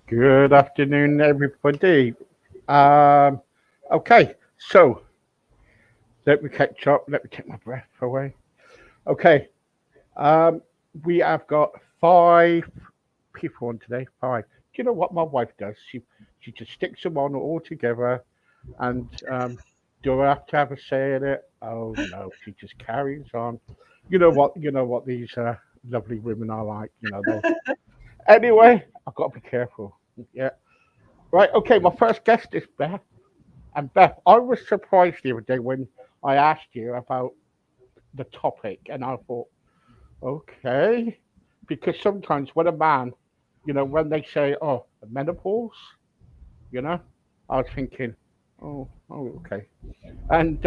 Good afternoon, everybody. Um, okay, so let me catch up. Let me take my breath away. Okay, um, we have got five people on today. Five. Do you know what my wife does? She just sticks them on all together, and do I have to have a say in it? Oh no, she just carries on. You know what? You know what these lovely women are like. You know they. Anyway, I've got to be careful. Yeah. Right. Okay. My first guest is Beth. And Beth, I was surprised the other day when I asked you about the topic, and I thought, okay, because sometimes when a man, when they say, "Oh, menopause," I was thinking, "Oh, okay," and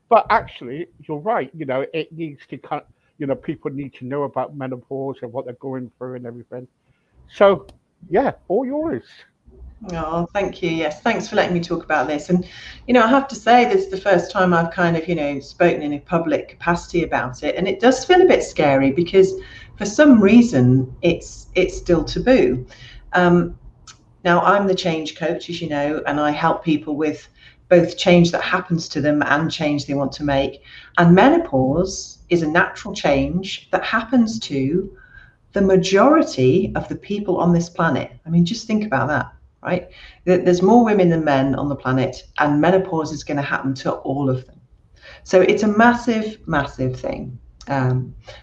but actually, you're right. It needs to people need to know about menopause and what they're going through and everything. So, yeah, all yours. Oh, thank you. Yes, thanks for letting me talk about this. And, I have to say, this is the first time I've kind of, spoken in a public capacity about it. And it does feel a bit scary because for some reason it's still taboo. Um, Now, I'm the change coach, as you know, and I help people with both change that happens to them and change they want to make. And menopause is a natural change that happens to the majority of the people on this planet. I mean, just think about that, right? There's more women than men on the planet, and menopause is going to happen to all of them. So it's a massive, massive thing.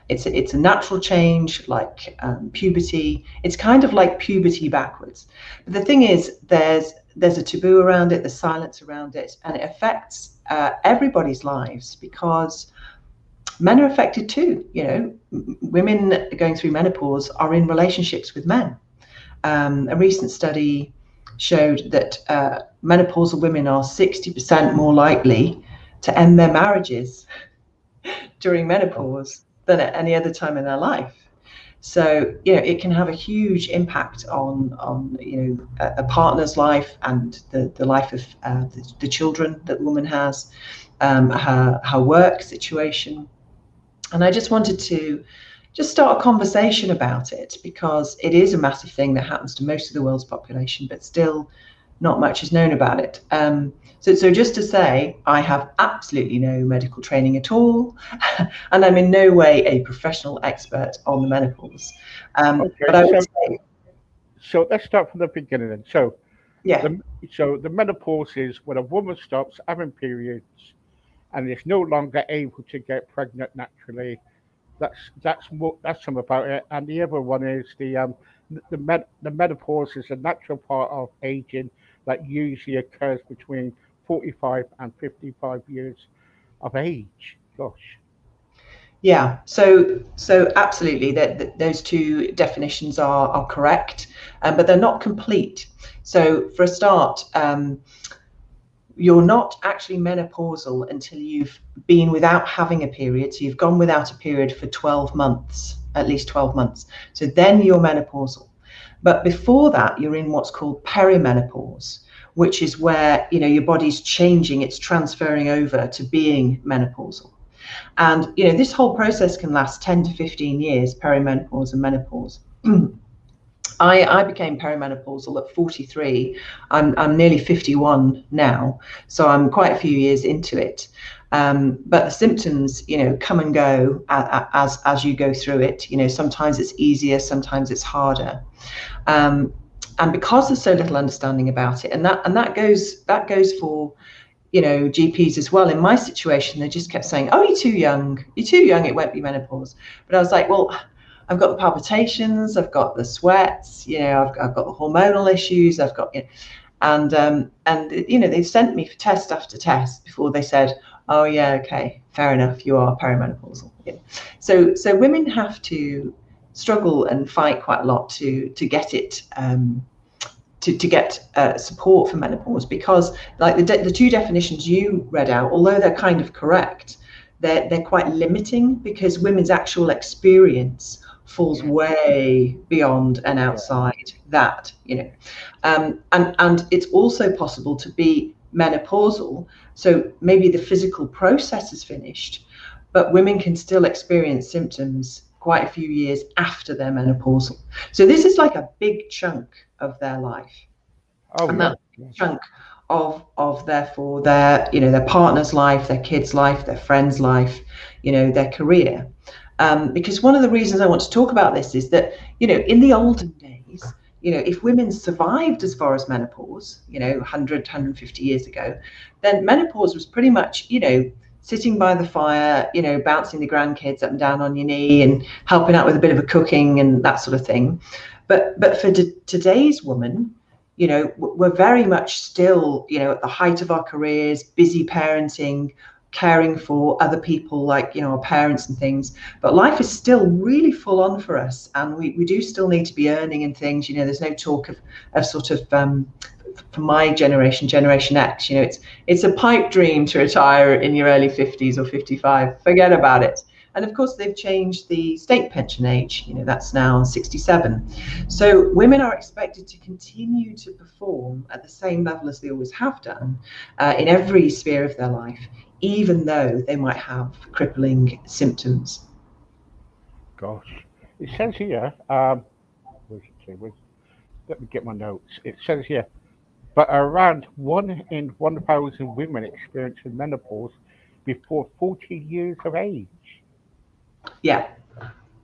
It's a natural change, like puberty. It's kind of like puberty backwards. But the thing is, there's a taboo around it, there's silence around it, and it affects everybody's lives because men are affected too. Women going through menopause are in relationships with men. A recent study showed that menopausal women are 60% more likely to end their marriages during menopause than at any other time in their life. So, it can have a huge impact on a partner's life and the life of the children that the woman has, her work situation. And I just wanted to just start a conversation about it because it is a massive thing that happens to most of the world's population, but still not much is known about it. So just to say, I have absolutely no medical training at all, and I'm in no way a professional expert on the menopause. But Okay, I would so say, so let's start from the beginning then. So yeah, the the menopause is when a woman stops having periods and is no longer able to get pregnant naturally. That's some about it. And the other one is the menopause is a natural part of aging that usually occurs between 45 and 55 years of age. Gosh. yeah. So absolutely, that those two definitions are correct, but they're not complete. So for a start, you're not actually menopausal until you've been without having a period. So you've gone without a period for 12 months, at least 12 months. So then you're menopausal. But before that, you're in what's called perimenopause, which is where your body's changing, it's transferring over to being menopausal. And this whole process can last 10 to 15 years, perimenopause and menopause. I became perimenopausal at 43. I'm nearly 51 now, so I'm quite a few years into it. But the symptoms, come and go as you go through it. Sometimes it's easier, sometimes it's harder. Um, and because there's so little understanding about it, and that goes for GPs as well. In my situation, they just kept saying, "Oh, you're too young. You're too young. It won't be menopause." But I was like, "Well, I've got the palpitations. I've got the sweats. I've got the hormonal issues. I've got, they sent me for test after test before they said, 'Oh, yeah, okay, fair enough. You are perimenopausal.'" So women have to struggle and fight quite a lot to get it. To get support for menopause, because like the two definitions you read out, although they're kind of correct, they're quite limiting because women's actual experience falls Yeah. way beyond and Yeah. outside that. And it's also possible to be menopausal, so maybe the physical process is finished, but women can still experience symptoms quite a few years after they're menopausal. So this is like a big chunk of their life. Oh And yeah. that's a chunk of therefore their, their partner's life, their kids' life, their friend's life, their career. Because one of the reasons I want to talk about this is that, in the olden days, if women survived as far as menopause, 150 years ago, then menopause was pretty much, sitting by the fire, bouncing the grandkids up and down on your knee and helping out with a bit of a cooking and that sort of thing. But for today's woman, we're very much still, at the height of our careers, busy parenting, caring for other people like, our parents and things. But life is still really full on for us. And we do still need to be earning and things. There's no talk of sort of, for my generation, Generation X, it's a pipe dream to retire in your early 50s or 55. Forget about it. And of course, they've changed the state pension age. That's now 67. So women are expected to continue to perform at the same level as they always have done in every sphere of their life, even though they might have crippling symptoms. Gosh. It says here, where's it say? Let me get my notes. It says here, but around 1 in 1,000 women experiencing menopause before 40 years of age. Yeah.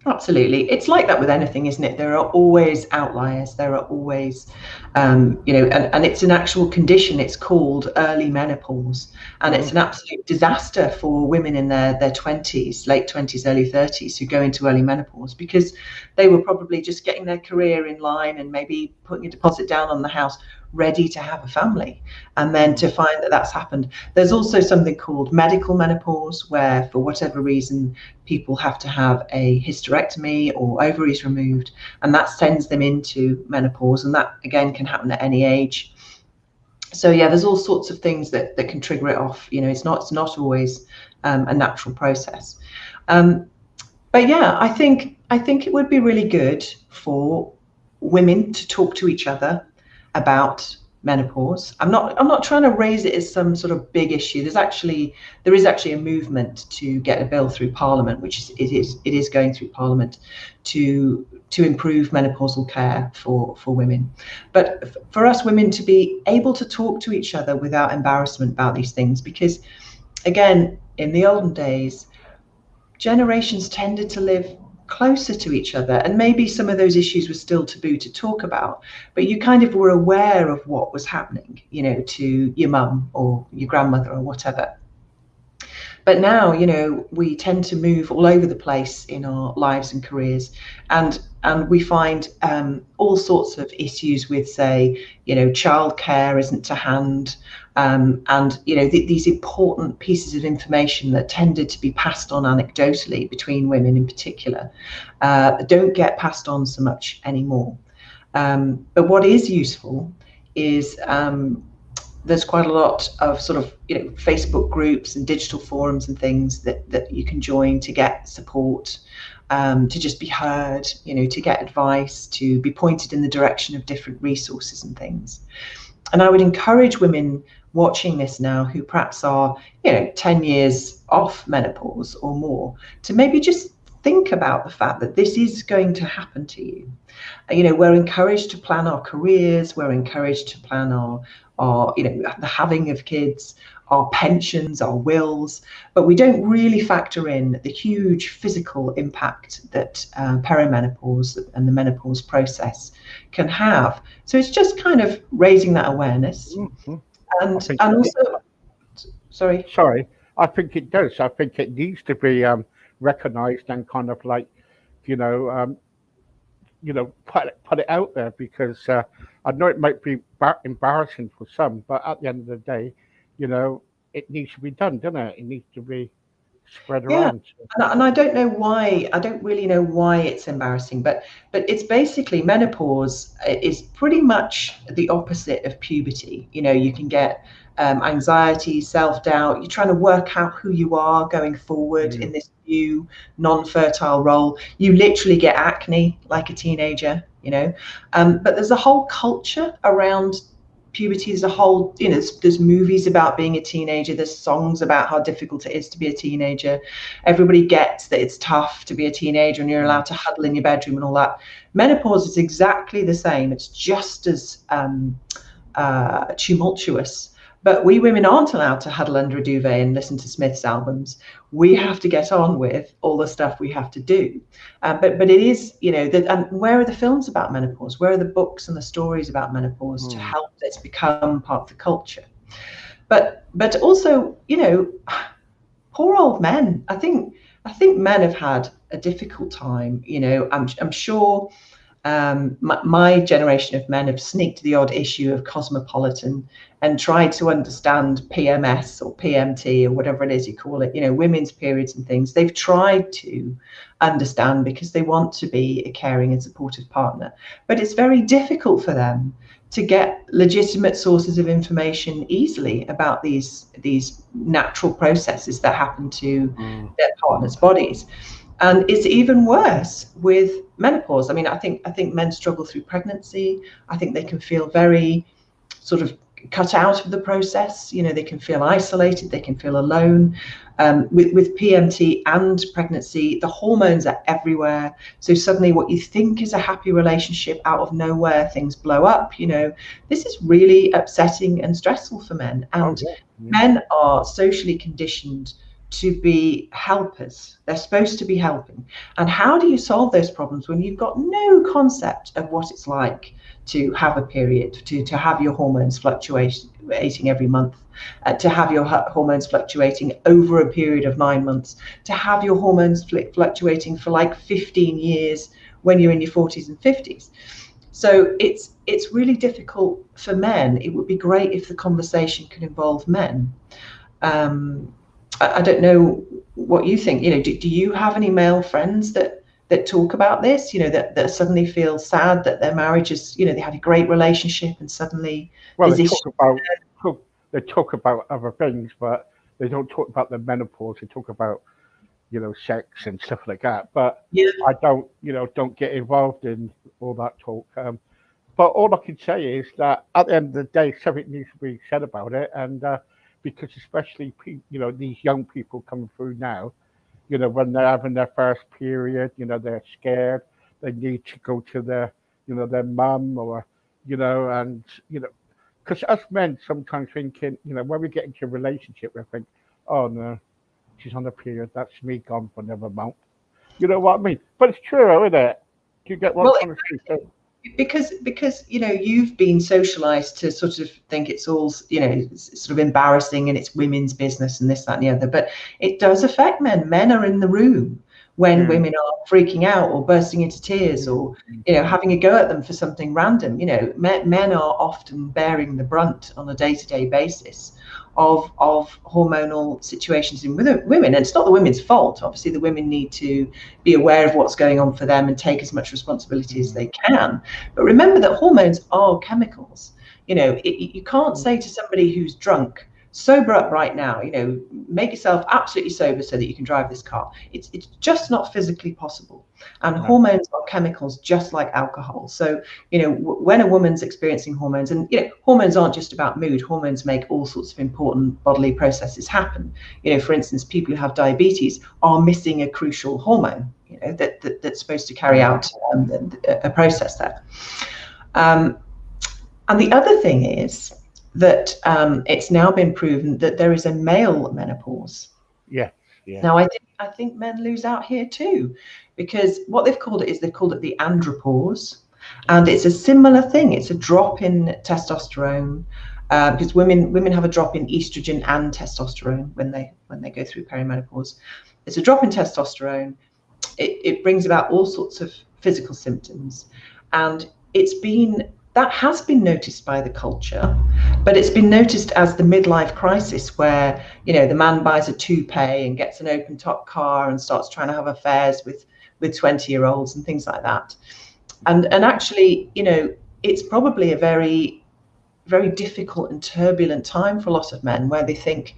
Absolutely. It's like that with anything, isn't it? There are always outliers. There are always, and it's an actual condition. It's called early menopause. And it's Mm. an absolute disaster for women in their 20s, late 20s, early 30s who go into early menopause because they were probably just getting their career in line and maybe putting a deposit down on the house, ready to have a family. And then to find that that's happened. There's also something called medical menopause, where for whatever reason, people have to have a hysterectomy or ovaries removed, and that sends them into menopause. And that again can happen at any age. So yeah, there's all sorts of things that can trigger it off. It's not always a natural process. Um, but yeah, I think it would be really good for women to talk to each other about menopause. I'm not trying to raise it as some sort of big issue. There is actually a movement to get a bill through Parliament, which it is going through Parliament to improve menopausal care for women. But for us women to be able to talk to each other without embarrassment about these things, because again, in the olden days, generations tended to live closer to each other, and maybe some of those issues were still taboo to talk about, but you kind of were aware of what was happening, to your mum or your grandmother or whatever. But now, we tend to move all over the place in our lives and careers, and we find all sorts of issues with, say, childcare isn't to hand, and these important pieces of information that tended to be passed on anecdotally between women in particular don't get passed on so much anymore. But what is useful is there's quite a lot of sort of Facebook groups and digital forums and things that you can join to get support, to just be heard, to get advice, to be pointed in the direction of different resources and things. And I would encourage women watching this now who perhaps are 10 years off menopause or more to maybe just think about the fact that this is going to happen to you. We're encouraged to plan our careers, we're encouraged to plan our the having of kids, our pensions, our wills, but we don't really factor in the huge physical impact that perimenopause and the menopause process can have. So it's just kind of raising that awareness, Mhm. I and think and also, sorry. sorry, I think it does. I think it needs to be recognized and kind of like, you know, um, put it out there because I know it might be embarrassing for some, but at the end of the day, you know, it needs to be done, doesn't it? It needs to be spread Yeah, around. So, and I don't know why. I don't really know why it's embarrassing, but it's basically menopause is pretty much the opposite of puberty. You can get anxiety, self-doubt. You're trying to work out who you are going forward mm, in this new non-fertile role. You literally get acne like a teenager. But there's a whole culture around puberty. There's a whole, there's movies about being a teenager. There's songs about how difficult it is to be a teenager. Everybody gets that it's tough to be a teenager and you're allowed to huddle in your bedroom and all that. Menopause is exactly the same. It's just as tumultuous. But we women aren't allowed to huddle under a duvet and listen to Smith's albums. We have to get on with all the stuff we have to do. But it is, and where are the films about menopause? Where are the books and the stories about menopause to help this become part of the culture? But also, poor old men. I think men have had a difficult time. I'm sure. My generation of men have sneaked the odd issue of Cosmopolitan and tried to understand PMS or PMT or whatever it is you call it, women's periods and things. They've tried to understand because they want to be a caring and supportive partner. But it's very difficult for them to get legitimate sources of information easily about these natural processes that happen to their partners' bodies. And it's even worse with menopause. I mean, I think men struggle through pregnancy. I think they can feel very sort of cut out of the process. They can feel isolated. They can feel alone. With PMT and pregnancy, the hormones are everywhere. So suddenly what you think is a happy relationship, out of nowhere, things blow up. This is really upsetting and stressful for men. And men are socially conditioned to be helpers. They're supposed to be helping. And how do you solve those problems when you've got no concept of what it's like to have a period, to have your hormones fluctuating every month, to have your hormones fluctuating over a period of 9 months, to have your hormones fluctuating for like 15 years when you're in your 40s and 50s. So it's really difficult for men. It would be great if the conversation could involve men. I don't know what you think. Do you have any male friends that talk about this? That suddenly feel sad that their marriage is, they had a great relationship and suddenly they talk about other things, but they don't talk about the menopause. They talk about sex and stuff like that. But I don't get involved in all that talk. But all I can say is that at the end of the day, something needs to be said about it, and because especially these young people coming through now, when they're having their first period, they're scared. They need to go to their mum or and because us men sometimes thinking, when we get into a relationship, we think, oh no, she's on a period, that's me gone for another month. You know what I mean? But it's true, isn't it? Do you get what I'm trying to say? Because you've been socialized to sort of think it's all sort of embarrassing and it's women's business and this, that and the other, but it does affect men. Men are in the room when women are freaking out or bursting into tears or having a go at them for something random. Men are often bearing the brunt on a day-to-day basis of hormonal situations in women. And it's not the women's fault. Obviously, the women need to be aware of what's going on for them and take as much responsibility as they can. But remember that hormones are chemicals. You can't say to somebody who's drunk, sober up right now, make yourself absolutely sober so that you can drive this car. It's just not physically possible. And hormones are chemicals just like alcohol. So, when a woman's experiencing hormones, and hormones aren't just about mood, hormones make all sorts of important bodily processes happen. For instance, people who have diabetes are missing a crucial hormone, that's supposed to carry out a process there. And the other thing is that it's now been proven that there is a male menopause. Yeah. Now, I think men lose out here too, because what they've called it the andropause, and it's a similar thing. It's a drop in testosterone, because women have a drop in estrogen and testosterone when they go through perimenopause. It's a drop in testosterone. It brings about all sorts of physical symptoms, and that has been noticed by the culture, but it's been noticed as the midlife crisis where, the man buys a toupee and gets an open top car and starts trying to have affairs with 20-year-olds and things like that. And actually, it's probably a very, very difficult and turbulent time for a lot of men where they think,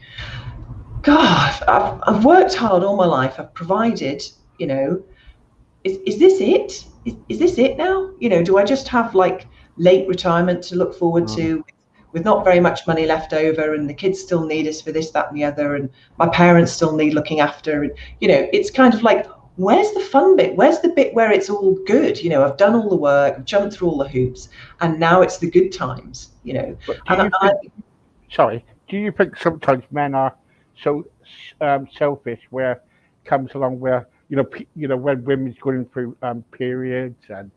God, I've worked hard all my life. I've provided, is this it? Is this it now? Do I just have like late retirement to look forward to with not very much money left over, and the kids still need us for this, that, and the other, and my parents still need looking after. And it's kind of like, where's the fun bit? Where's the bit where it's all good? I've done all the work, I've jumped through all the hoops, and now it's the good times. But do you think sometimes men are so selfish where it comes along where when women's going through periods and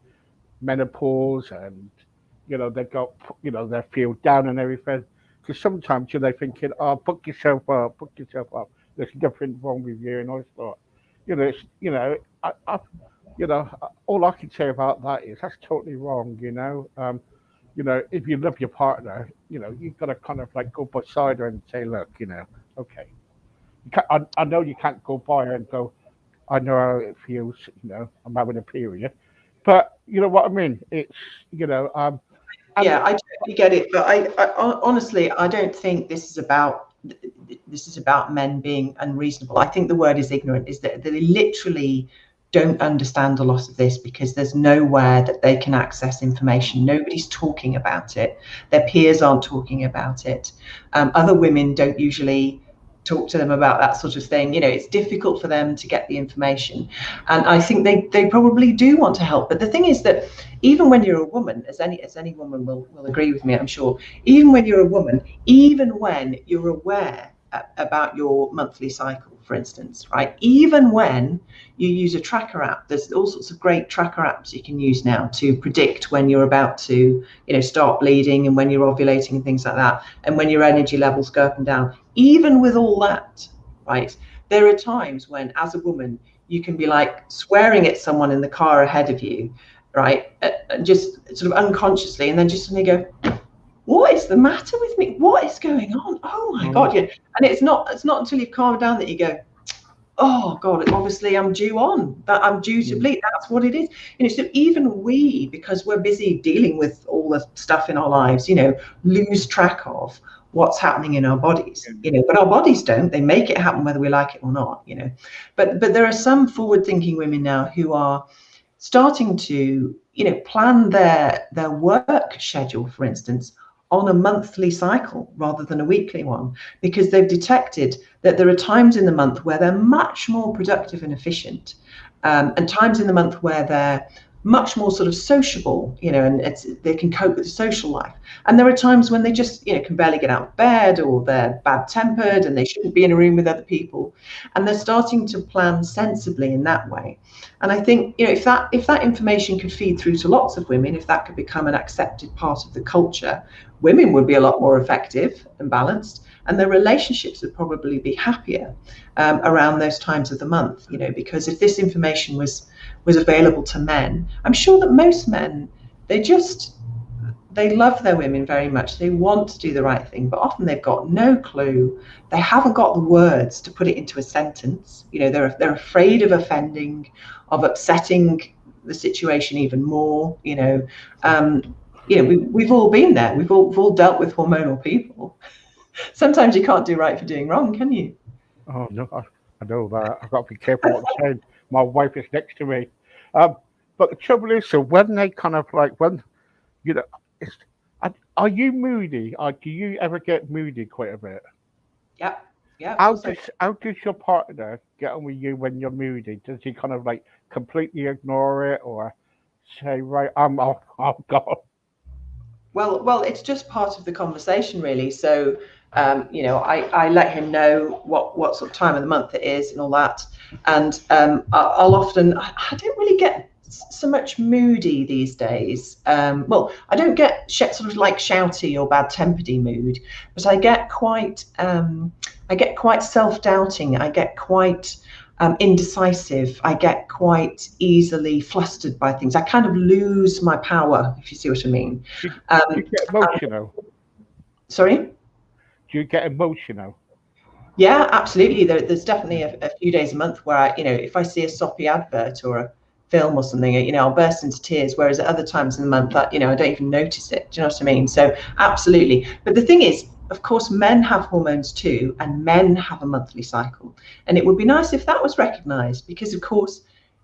menopause and they've got they feel down and everything, because sometimes they're thinking, oh, book yourself up, there's nothing wrong with you and all this sort. It's I all I can say about that is that's totally wrong. If you love your partner, you've got to kind of like go beside her and say, look, okay, I know you can't go by her and go, I know how it feels, I'm having a period, but you know what I mean. It's and Yeah, I totally get it, but honestly, I don't think this is about men being unreasonable. I think the word is ignorant, is that they literally don't understand a lot of this because there's nowhere that they can access information. Nobody's talking about it. Their peers aren't talking about it. Other women don't usually talk to them about that sort of thing. It's difficult for them to get the information. And I think they probably do want to help. But the thing is that even when you're a woman, as any woman will agree with me, I'm sure, even when you're a woman, even when you're aware about your monthly cycle, for instance, right? Even when you use a tracker app, there's all sorts of great tracker apps you can use now to predict when you're about to, start bleeding and when you're ovulating and things like that, and when your energy levels go up and down. Even with all that, right? There are times when, as a woman, you can be like swearing at someone in the car ahead of you, right? Just sort of unconsciously, and then just suddenly go, what is the matter with me? What is going on? Oh my God. Yeah. And it's not until you've calmed down that you go, oh God, obviously I'm due to bleed. That's what it is. So even we, because we're busy dealing with all the stuff in our lives, lose track of what's happening in our bodies, but our bodies don't. They make it happen whether we like it or not, But there are some forward-thinking women now who are starting to, plan their work schedule, for instance, on a monthly cycle rather than a weekly one, because they've detected that there are times in the month where they're much more productive and efficient, and times in the month where they're much more sort of sociable, and they can cope with the social life. And there are times when they just, can barely get out of bed, or they're bad tempered and they shouldn't be in a room with other people. And they're starting to plan sensibly in that way. And I think, if that information could feed through to lots of women, if that could become an accepted part of the culture, women would be a lot more effective and balanced, and their relationships would probably be happier around those times of the month, because if this information was available to men, I'm sure that most men, they love their women very much. They want to do the right thing, but often they've got no clue. They haven't got the words to put it into a sentence. They're afraid of offending, of upsetting the situation even more. We've all been there. We've all dealt with hormonal people. Sometimes you can't do right for doing wrong, can you? Oh no, I know that. I've got to be careful what I'm saying. My wife is next to me. Um, but the trouble is, so when they kind of like when you know, it's, are you moody? Or do you ever get moody quite a bit? Yeah, yeah, of How course. does how does your partner get on with you when you're moody? Does he kind of like completely ignore it, or say, right, I'm off, I've gone? Well, it's just part of the conversation, really. So, I let him know what sort of time of the month it is and all that. And I'll often, I don't really get so much moody these days. Well, I don't get sort of like shouty or bad tempered mood, but I get quite self-doubting. I get quite indecisive. I get quite easily flustered by things. I kind of lose my power, if you see what I mean. Do you get emotional? Sorry? Do you get emotional? Yeah, absolutely. There's definitely a few days a month where if I see a soppy advert or a film or something, I'll burst into tears. Whereas at other times in the month, that I don't even notice it. Do you know what I mean? So absolutely. But the thing is, of course, men have hormones too, and men have a monthly cycle. And it would be nice if that was recognised, because of course,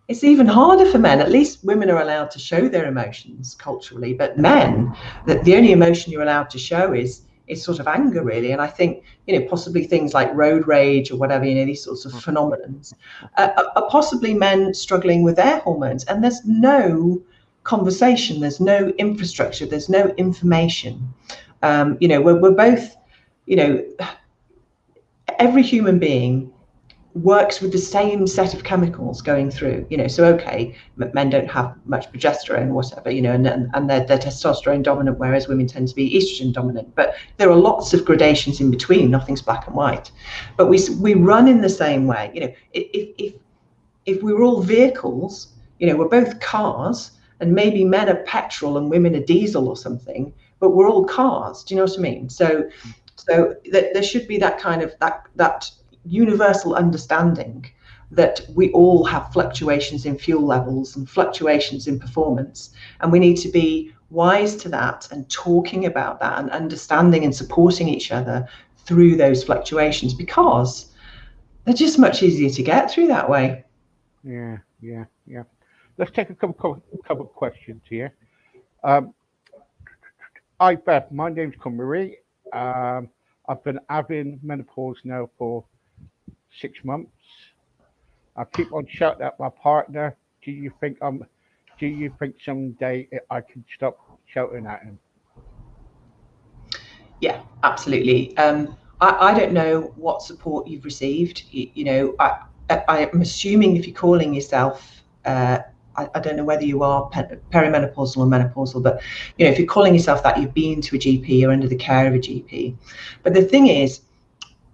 it's even harder for men. At least women are allowed to show their emotions culturally, but men, the only emotion you're allowed to show is is sort of anger, really. And I think, possibly things like road rage or whatever, these sorts of phenomenons are possibly men struggling with their hormones. And there's no conversation, there's no infrastructure, there's no information. We're both, every human being works with the same set of chemicals going through, so okay, men don't have much progesterone or whatever, and they're testosterone dominant, whereas women tend to be estrogen dominant. But there are lots of gradations in between, nothing's black and white. But we run in the same way. If we were all vehicles, we're both cars, and maybe men are petrol and women are diesel or something, but we're all cars. Do you know what I mean? So there should be that kind of that universal understanding that we all have fluctuations in fuel levels and fluctuations in performance, and we need to be wise to that and talking about that and understanding and supporting each other through those fluctuations, because they're just much easier to get through that way. Yeah. Let's take a couple of questions here. Hi Beth, my name's Marie. I've been having menopause now for 6 months. I keep on shouting at my partner. Do you think someday I can stop shouting at him? Yeah, absolutely. I don't know what support you've received. I'm assuming if you're calling yourself, I don't know whether you are perimenopausal or menopausal, but if you're calling yourself that, you've been to a GP, you're under the care of a GP. But the thing is,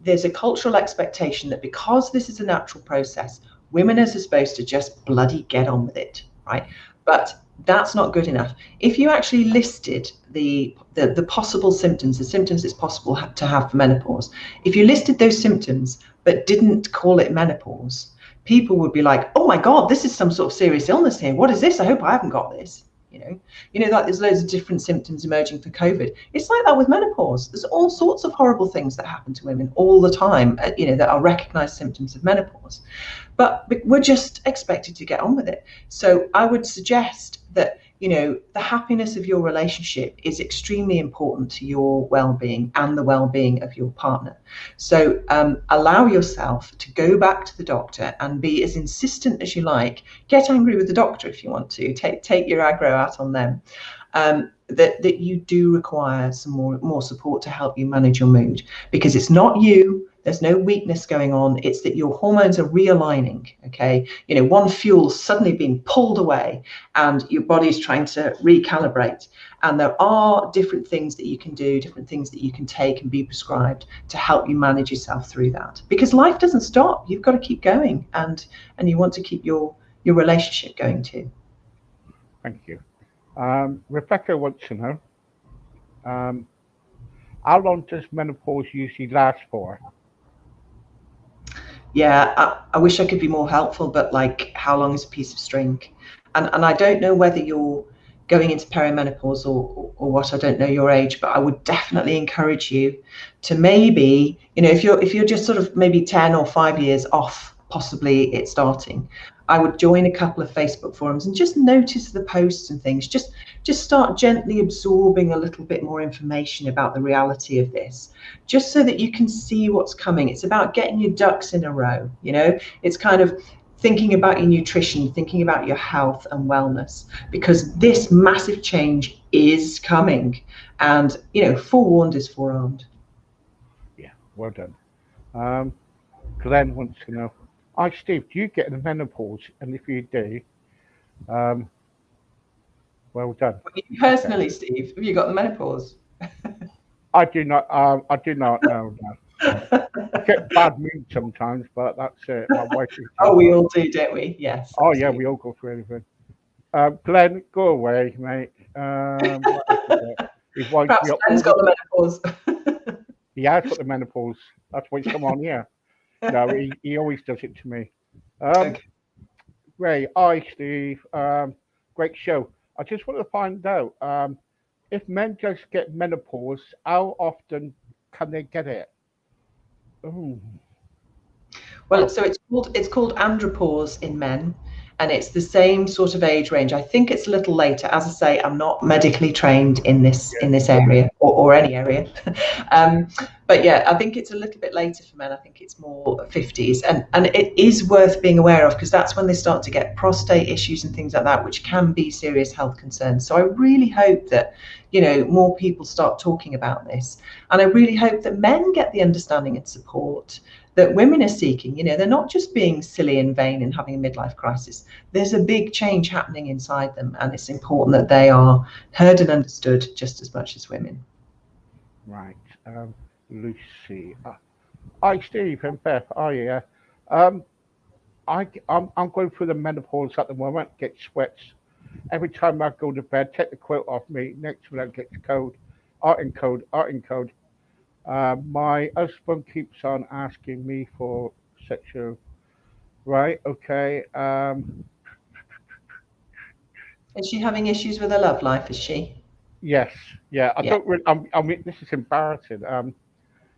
there's a cultural expectation that because this is a natural process, women are supposed to just bloody get on with it, right? But that's not good enough. If you actually listed the possible symptoms, the symptoms it's possible to have for menopause, if you listed those symptoms but didn't call it menopause, people would be like, oh my God, this is some sort of serious illness here. What is this? I hope I haven't got this. Like there's loads of different symptoms emerging for COVID. It's like that with menopause. There's all sorts of horrible things that happen to women all the time, that are recognized symptoms of menopause. But we're just expected to get on with it. So I would suggest that, the happiness of your relationship is extremely important to your well-being and the well-being of your partner. So allow yourself to go back to the doctor and be as insistent as you like. Get angry with the doctor if you want to. Take your aggro out on them. That you do require some more support to help you manage your mood, because it's not you. There's no weakness going on. It's that your hormones are realigning. Okay, one fuel suddenly being pulled away, and your body's trying to recalibrate. And there are different things that you can do, different things that you can take and be prescribed to help you manage yourself through that. Because life doesn't stop. You've got to keep going, and you want to keep your relationship going too. Thank you. Rebecca wants to know, how long does menopause usually last for? Yeah, I wish I could be more helpful, but like, how long is a piece of string? And I don't know whether you're going into perimenopause or what. I don't know your age, but I would definitely encourage you to maybe, if you're just sort of maybe 10 or 5 years off, possibly it starting, I would join a couple of Facebook forums and just notice the posts and things. Just start gently absorbing a little bit more information about the reality of this, just so that you can see what's coming. It's about getting your ducks in a row. It's kind of thinking about your nutrition, thinking about your health and wellness, because this massive change is coming. And, forewarned is forearmed. Yeah, well done. Glenn wants to know, hi Steve, do you get the menopause? And if you do, well done. Personally, okay. Steve, have you got the menopause? I do not. I do not know. No. I get bad mood sometimes, but that's it. My wife is. Oh, we all do, don't we? Yes. Oh absolutely. Yeah, we all go through anything. Glenn, go away, mate. His wife. Perhaps Glenn's got the menopause. He has got the menopause. That's why he's come on here. No, he always does it to me. Okay. Ray, hi Steve. Great show. I just want to find out if men just get menopause, how often can they get it? Ooh. Well, so it's called andropause in men, and it's the same sort of age range. I think it's a little later. As I say, I'm not medically trained in this area or any area. But yeah, I think it's a little bit later for men. I think it's more 50s, and it is worth being aware of, because that's when they start to get prostate issues and things like that, which can be serious health concerns. So I really hope that, you know, more people start talking about this, and I really hope that men get the understanding and support that women are seeking. You know, they're not just being silly and vain and having a midlife crisis. There's a big change happening inside them, and it's important that they are heard and understood just as much as women. Right. Lucy. Hi, Steve and Beth. Oh, yeah. Um, I'm going through the menopause at the moment. Get sweats every time I go to bed. Take the quilt off me. Next minute, gets cold. Art and cold. Art and cold. My husband keeps on asking me for sexual. Right. Okay. Is she having issues with her love life? Is she? Yes. Yeah. I Yeah. don't really. I mean, this is embarrassing.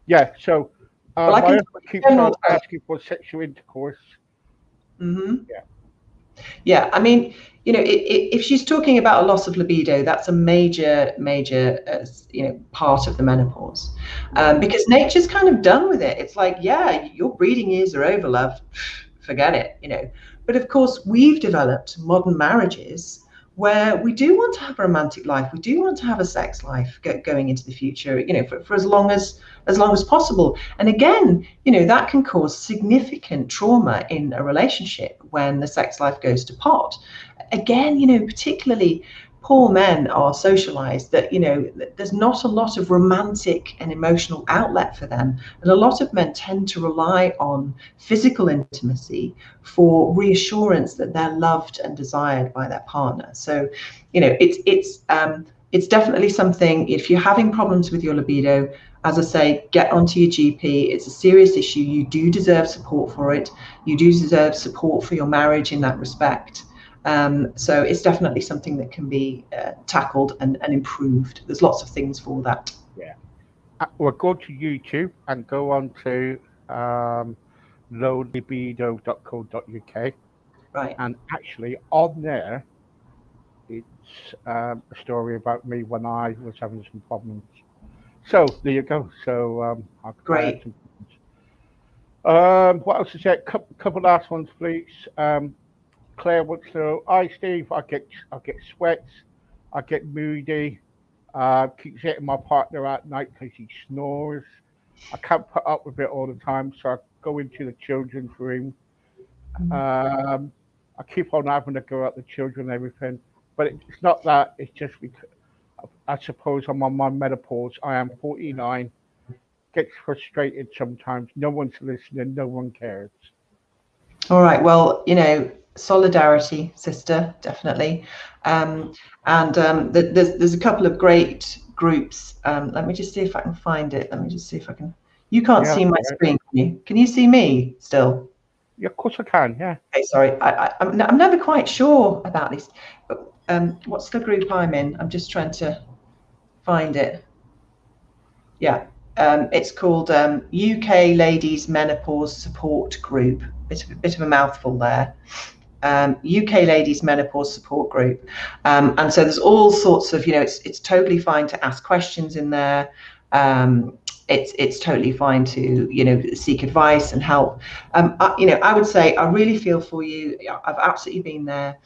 Yeah. So, Well, I my can husband keeps general. on asking for sexual intercourse. Mm-hmm. Yeah. Yeah, I mean, you know, if she's talking about a loss of libido, that's a major, part of the menopause, Yeah. because nature's kind of done with it. It's like, yeah, your breeding years are over, love. Forget it, you know. But of course, we've developed modern marriages where we do want to have a romantic life. We do want to have a sex life going into the future, you know, for as long as possible. And again, you know, that can cause significant trauma in a relationship when the sex life goes to pot. Again, you know, particularly poor men are socialized that, you know, there's not a lot of romantic and emotional outlet for them. And a lot of men tend to rely on physical intimacy for reassurance that they're loved and desired by their partner. So, you know, it's definitely something. If you're having problems with your libido, as I say, get onto your GP. It's a serious issue. You do deserve support for it. You do deserve support for your marriage in that respect. So it's definitely something that can be tackled and improved. There's lots of things for that. Yeah. Well, go to YouTube and go on to lowlibido.co.uk, Right. and actually on there it's a story about me when I was having some problems. So there you go. So I had Great. some. What else is there? Couple last ones, please. Claire wants to know. Hi, Steve. I get sweats. I get moody. Keeps hitting my partner at night because he snores. I can't put up with it all the time, so I go into the children's room. Um, I keep on having to go at the children and everything, but it's not that. It's just because I suppose I'm on my menopause. I am 49. Gets frustrated sometimes. No one's listening. No one cares. All right. Well, you know, solidarity, sister, definitely. Um, and there's a couple of great groups. Let me just see if I can find it. Let me just see if I can. You can't Yeah, see my yeah, screen, can you? Can you see me still? yeah. Of course I can. Yeah. Okay, sorry. I'm never quite sure about this. But what's the group I'm in? I'm just trying to find it. Yeah. It's called UK Ladies Menopause Support Group. Bit of a mouthful there. UK Ladies Menopause Support Group. And so there's all sorts of, you know, it's totally fine to ask questions in there. It's totally fine to, you know, seek advice and help. You know, I would say I really feel for you. I've absolutely been there.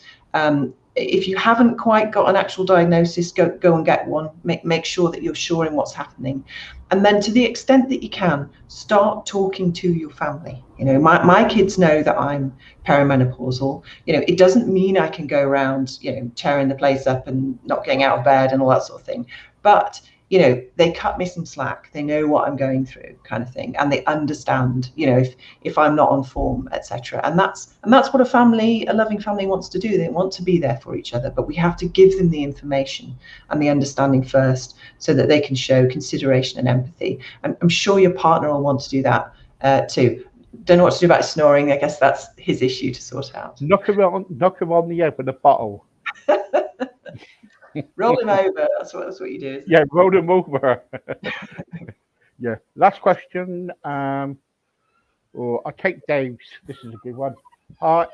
If you haven't quite got an actual diagnosis, go and get one. Make sure that you're sure in what's happening, and then to the extent that you can, start talking to your family. You know, my kids know that I'm perimenopausal. You know, it doesn't mean I can go around, you know, tearing the place up and not getting out of bed and all that sort of thing. But you know, they cut me some slack. They know what I'm going through, kind of thing, and they understand. You know, if I'm not on form, etc. And that's what a loving family wants to do. They want to be there for each other, but we have to give them the information and the understanding first, so that they can show consideration and empathy. I'm sure your partner will want to do that too. Don't know what to do about snoring. I guess that's his issue to sort out. Knock him on the head with a bottle. Roll him over. That's what you do, isn't Yeah, it? roll him over. Yeah. Last question. I take Dave's. This is a good one. Hi.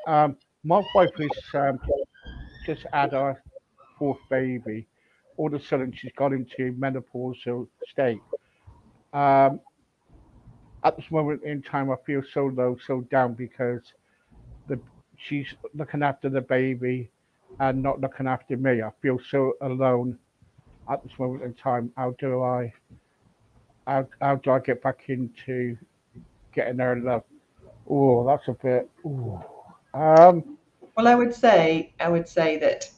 My wife is just had her fourth baby. All of a sudden, she's got into menopausal state. Um, at this moment in time, I feel so low, so down because the she's looking after the baby and not looking after me. I feel so alone at this moment in time. How do I get back into getting her love? Oh, that's a bit. Ooh. Um, Well, I would say that,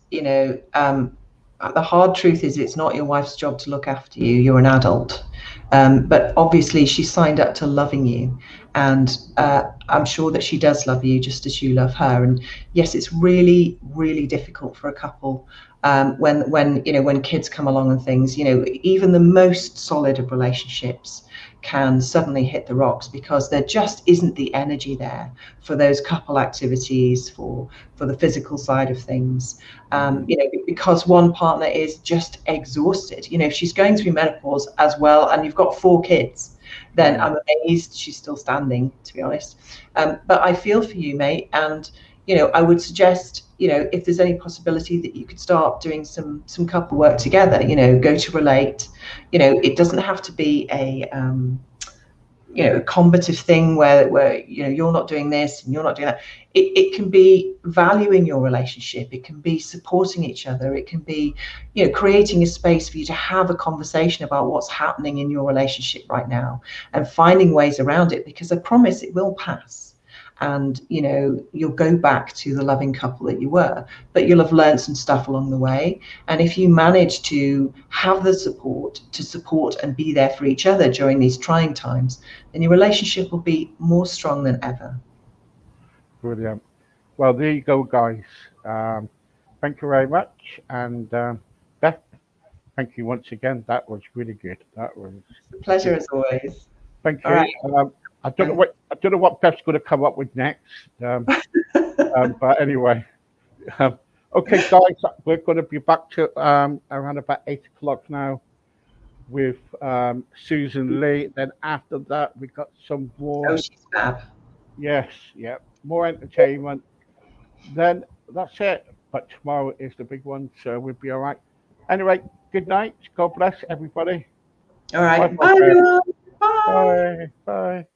the hard truth is it's not your wife's job to look after you. You're an adult. But obviously, she signed up to loving you. And I'm sure that she does love you just as you love her. And yes, it's really, really difficult for a couple when kids come along and things. Even the most solid of relationships can suddenly hit the rocks because there just isn't the energy there for those couple activities, for the physical side of things. Because one partner is just exhausted. If she's going through menopause as well and you've got 4 kids, then yeah, I'm amazed she's still standing, to be honest. But I feel for you, mate. And I would suggest, if there's any possibility that you could start doing some couple work together, go to Relate. It doesn't have to be a combative thing where you're not doing this and you're not doing that. It can be valuing your relationship. It can be supporting each other. It can be creating a space for you to have a conversation about what's happening in your relationship right now and finding ways around it, because I promise it will pass. And you'll go back to the loving couple that you were, but you'll have learned some stuff along the way. And if you manage to have the support to support and be there for each other during these trying times, then your relationship will be more strong than ever. brilliant. Well, there you go, guys. Thank you very much, and Beth, thank you once again. That was really good. That was Pleasure good. as always. Thank All right. you. I don't know what Beth's going to come up with next. But anyway, um, okay, guys, we're going to be back to around about 8 o'clock now with Susan Lee. Then after that, we got some Oh, more. she's fab. Yes, yeah, more entertainment. Then that's it. But tomorrow is the big one, so we'll be all right. Anyway, good night. God bless everybody. All Bye right. for Bye, Beth. everyone. Bye. Bye. Bye.